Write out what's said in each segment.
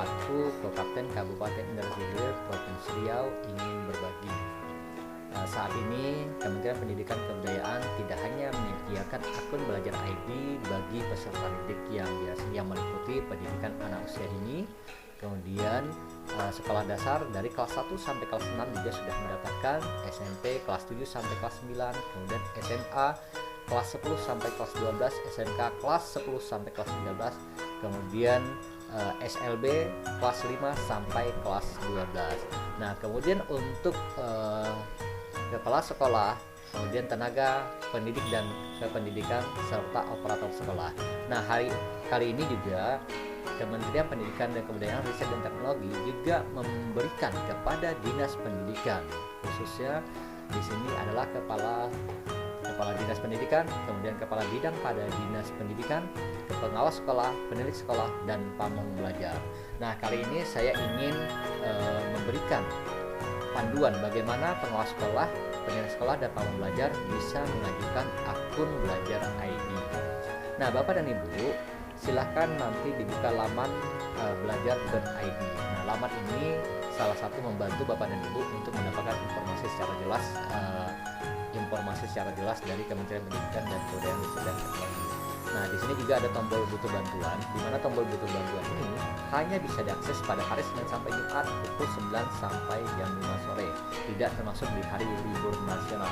selaku Kapten Kabupaten Indragiri Hilir Provinsi Riau ingin berbagi. Saat ini Kementerian Pendidikan Kebudayaan tidak hanya menyediakan akun belajar ID bagi peserta didik yang meliputi pendidikan anak usia dini, kemudian sekolah dasar dari kelas 1 sampai kelas 6 juga sudah mendapatkan, SMP kelas 7 sampai kelas 9, kemudian SMA kelas 10 sampai kelas 12, SMK kelas 10 sampai kelas 13, kemudian SLB kelas 5 sampai kelas 12. Nah, kemudian untuk kepala sekolah, kemudian tenaga pendidik dan kependidikan serta operator sekolah. Nah, kali ini juga Kementerian Pendidikan dan Kebudayaan, Riset dan Teknologi juga memberikan kepada Dinas Pendidikan, khususnya di sini adalah kepala Dinas Pendidikan, kemudian kepala bidang pada Dinas Pendidikan, pengawas sekolah, penilik sekolah, dan pamong belajar. Nah, kali ini saya ingin memberikan panduan bagaimana pengawas sekolah, penilik sekolah, dan pamong belajar bisa mengajukan akun belajar ID. Nah, Bapak dan Ibu, silahkan nanti dibuka laman belajar.id. Nah, laman ini salah satu membantu Bapak dan Ibu untuk mendapatkan informasi secara jelas dari Kementerian Pendidikan dan Kebudayaan, Riset dan Teknologi. Nah, di sini juga ada tombol butuh bantuan, di mana tombol butuh bantuan ini hanya bisa diakses pada hari Senin sampai Jumat pukul 9 sampai jam 5 sore, tidak termasuk di hari libur nasional.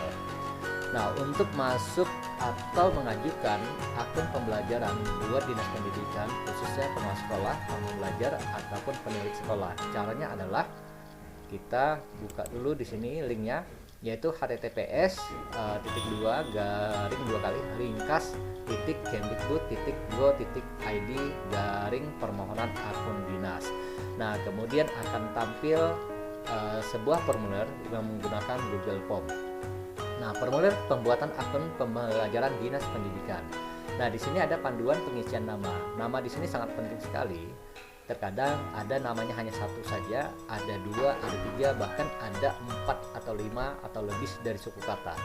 Nah, untuk masuk atau mengajukan akun pembelajaran buat Dinas Pendidikan, khususnya pengawas sekolah, pamong belajar, ataupun penilik sekolah, caranya adalah kita buka dulu di sini linknya, yaitu https://kemdikbud.go.id/permohonan akun dinas. Nah, kemudian akan tampil sebuah formulir yang menggunakan Google Form. Nah, formulir pembuatan akun pembelajaran Dinas Pendidikan. Nah, di sini ada panduan pengisian nama. Nama di sini sangat penting sekali. Terkadang ada namanya hanya satu saja, ada 2, ada 3, bahkan ada 4 atau 5 atau lebih dari suku kata.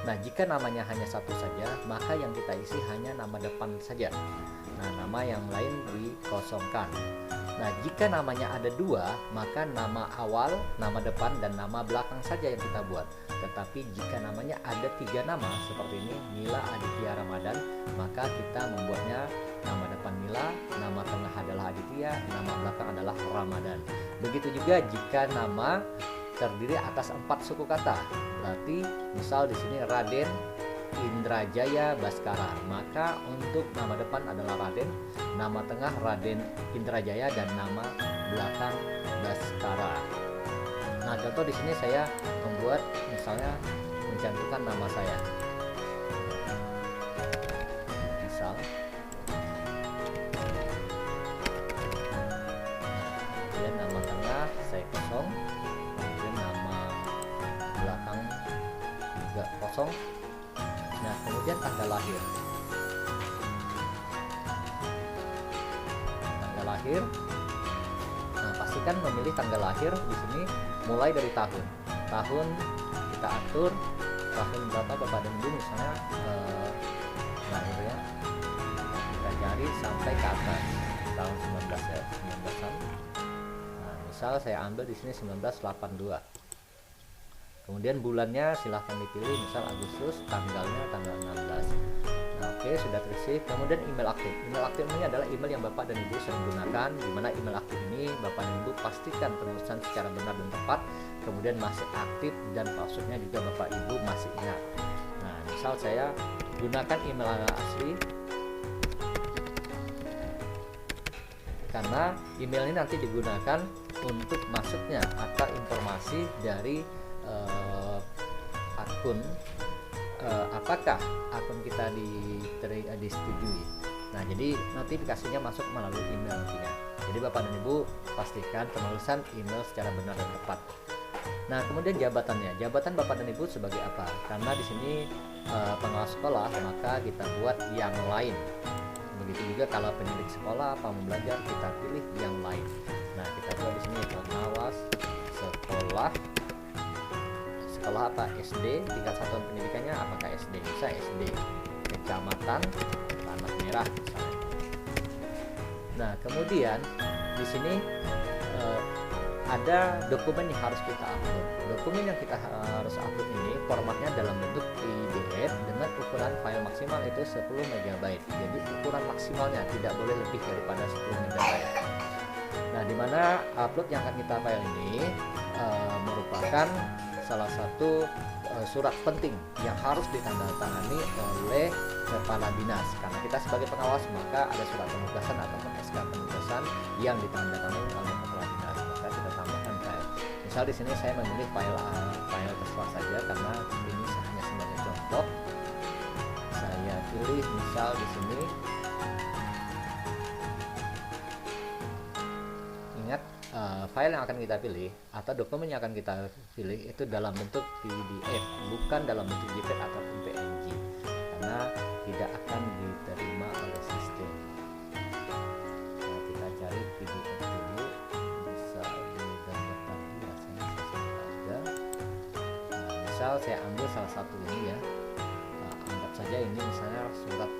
Nah, jika namanya hanya satu saja, maka yang kita isi hanya nama depan saja. Nah, nama yang lain dikosongkan. Nah, jika namanya ada 2, maka nama awal, nama depan, dan nama belakang saja yang kita buat. Tetapi jika namanya ada 3 nama seperti ini, Mila Aditya Ramadan, maka kita membuatnya nama depan Mila, nama tengah adalah Aditya, nama belakang adalah Ramadan. Begitu juga jika nama terdiri atas 4 suku kata, berarti misal di sini Raden Indrajaya Baskara, maka untuk nama depan adalah Raden, nama tengah Raden Indrajaya, dan nama belakang Baskara. Nah, contoh di sini saya membuat misalnya mencantumkan nama saya. Misal kemudian nama tengah saya kosong, kemudian nama belakang juga kosong. Nah, kemudian tanggal lahir. Nah, pastikan memilih tanggal lahir di sini mulai dari tahun. Tahun kita atur tahun berapa Bapak dan Ibu, misalnya lahirnya kita cari sampai ke atas tahun 19 ya, 19-an. Nah, misal saya ambil di sini 1982. Kemudian bulannya silahkan dipilih, misal Agustus, tanggalnya tanggal 16. Nah, oke, sudah terisi. Kemudian email aktif. Email aktif ini adalah email yang Bapak dan Ibu sering gunakan, di mana email aktif ini Bapak dan Ibu pastikan penulisan secara benar dan tepat, kemudian masih aktif, dan passwordnya juga Bapak Ibu masih ingat. Nah, misal saya gunakan email asli, karena email ini nanti digunakan untuk masuknya atau informasi dari akun, apakah akun kita disetujui. Nah, jadi notifikasinya masuk melalui email nantinya. Jadi Bapak dan Ibu pastikan penulisan email secara benar dan tepat. Nah, kemudian jabatannya, jabatan Bapak dan Ibu sebagai apa? Karena di sini pengawas sekolah, maka kita buat yang lain. Begitu juga kalau penilik sekolah, pamong belajar, kita pilih yang lain. Nah, kita buat di sini pengawas sekolah. Sekolah apa? SD, tingkat satuan pendidikannya apakah SD? Bisa SD Kecamatan Tanah Merah misalnya. Nah, kemudian di sini ada dokumen yang harus kita upload. Dokumen yang kita harus upload ini formatnya dalam bentuk PDF dengan ukuran file maksimal itu 10 MB. Jadi ukuran maksimalnya tidak boleh lebih daripada 10 MB. Nah, dimana upload yang akan kita file ini merupakan salah satu surat penting yang harus ditandatangani oleh kepala dinas. Karena kita sebagai pengawas, maka ada surat penugasan ataupun SK penugasan yang ditandatangani oleh kepala dinas. Maka kita tambahkan file. Misal di sini saya memilih file terserah saja karena ini hanya sebagai contoh. Saya pilih misal di sini. Ingat, file yang akan kita pilih atau dokumen yang akan kita pilih itu dalam bentuk PDF, bukan dalam bentuk JPEG ataupun PNG, karena tidak akan diterima oleh sistem. Nah, kita cari PDF dulu, bisa di-download tadi, rasanya saya ada. Nah, misal saya ambil salah satu ini ya, anggap saja ini misalnya surat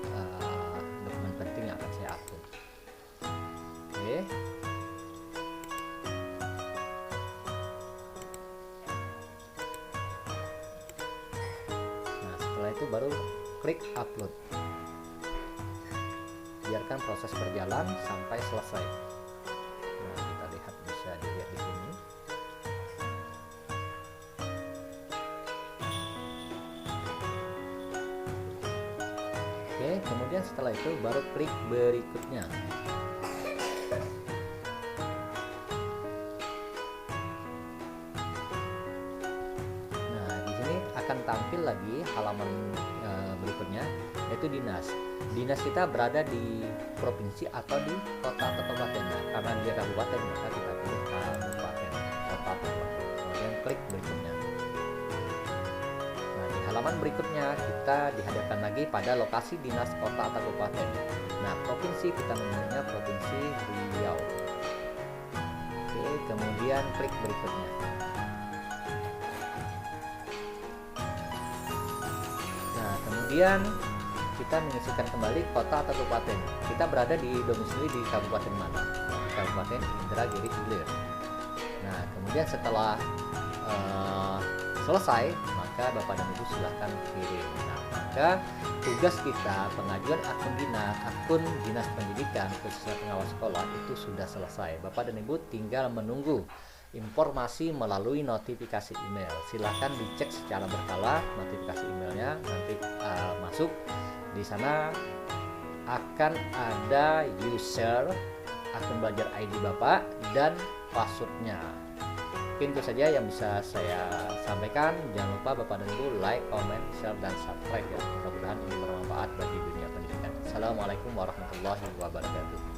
dokumen penting yang akan saya upload. Oke. Itu baru klik upload. Biarkan proses berjalan sampai selesai. Nah, kita lihat, bisa dilihat di sini. Oke, kemudian setelah itu baru klik berikutnya. Akan tampil lagi halaman berikutnya, yaitu dinas. Dinas kita berada di provinsi atau di kota atau kabupaten. Karena dia kabupaten, maka kita pilih kabupaten, kota atau kabupaten. Kemudian klik berikutnya. Nah, di halaman berikutnya kita dihadapkan lagi pada lokasi dinas kota atau kabupaten. Nah, provinsi kita memilihnya provinsi Riau. Oke, kemudian klik berikutnya. Kemudian kita mengisikan kembali kota atau kabupaten. Kita berada di domisili di kabupaten mana? Di Kabupaten Indragiri Hilir. Nah, kemudian setelah selesai, maka Bapak dan Ibu silahkan kirim. Nah, maka tugas kita pengajuan akun dinas pendidikan khususnya pengawas sekolah itu sudah selesai. Bapak dan Ibu tinggal menunggu informasi melalui notifikasi email. Silahkan dicek secara berkala notifikasi emailnya, nanti masuk di sana akan ada user akun belajar ID Bapak dan passwordnya. Mungkin itu saja yang bisa saya sampaikan. Jangan lupa Bapak dan Ibu like, comment, share, dan subscribe ya. Mudah-mudahan ini bermanfaat bagi dunia pendidikan. Assalamualaikum warahmatullahi wabarakatuh.